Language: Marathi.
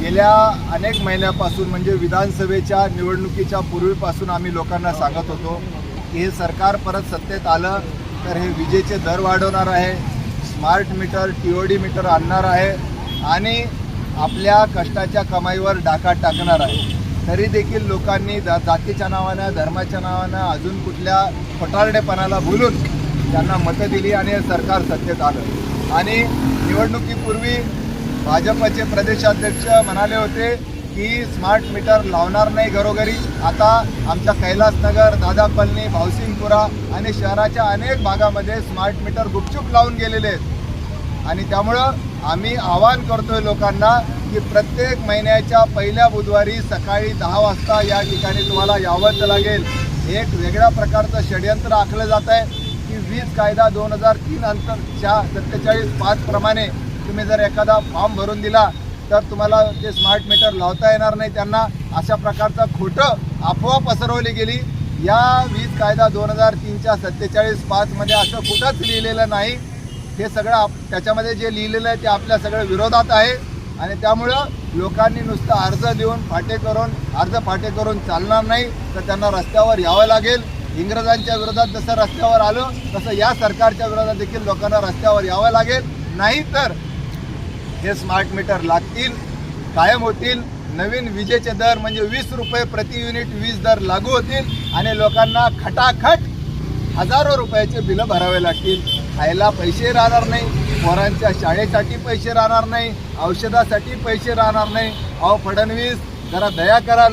गेल्या अनेक महिन्यापासून म्हणजे विधानसभेच्या निवडणुकीच्या पूर्वीपासून आम्ही लोकांना सांगत होतो की हे सरकार परत सत्तेत आलं तर हे विजेचे दर वाढवणार आहे, स्मार्ट मीटर TOD मीटर आणणार आहे आणि आपल्या कष्टाच्या कमाईवर डाका टाकणार आहे। तरी देखील लोकांनी जातीच्या नावानं, धर्माच्या नावानं, अजून कुठल्या फटारडेपणाला भुलून त्यांना मतं दिली आणि हे सरकार सत्तेत आलं। आणि निवडणुकीपूर्वी भाजपचे प्रदेशाध्यक्ष म्हणाले होते की स्मार्ट मीटर लावणार नाही घरोघरी। आता आमच्या कैलासनगर, दादा कॉलनी, भावसिंगपुरा आणि शहराच्या अनेक भागामध्ये स्मार्ट मीटर गुपचूप लावून गेलेले आहेत। आणि त्यामुळं आम्ही आवाहन करतोय लोकांना की प्रत्येक महिन्याच्या पहिल्या बुधवारी सकाळी 10 वाजता या ठिकाणी तुम्हाला यावंच लागेल। एक वेगळ्या प्रकारचं षडयंत्र आखलं जात आहे की वीज कायदा 2003 अंतर्गतच्या 47(5) प्रमाणे तुम्ही जर एखादा फॉर्म भरून दिला तर तुम्हाला ते स्मार्ट मीटर लावता येणार नाही त्यांना, अशा प्रकारचं खोटं अफवा पसरवली गेली। या वीज कायदा 2003च्या 47(5) मध्ये असं कुठंच लिहिलेलं नाही। हे सगळं त्याच्यामध्ये जे लिहिलेलं आहे ते आपल्या सगळ्या विरोधात आहे आणि त्यामुळं लोकांनी नुसतं अर्ज फाटे करून चालणार नाही, तर त्यांना रस्त्यावर यावं लागेल। इंग्रजांच्या विरोधात जसं रस्त्यावर आलं तसं या सरकारच्या विरोधात देखील लोकांना रस्त्यावर यावं लागेल, नाही तर हे स्मार्ट मीटर लागतील, कायम होतील। नवीन विजेचे दर म्हणजे 20 रुपये प्रति युनिट वीज दर लागू होतील आणि लोकांना खटाखट हजारो रुपयाचे बिलं भरावे लागतील। खायला पैसे राहणार नाही, पोरांच्या शाळेसाठी पैसे राहणार नाही, औषधासाठी पैसे राहणार नाही। अहो फडणवीस, जरा दया करा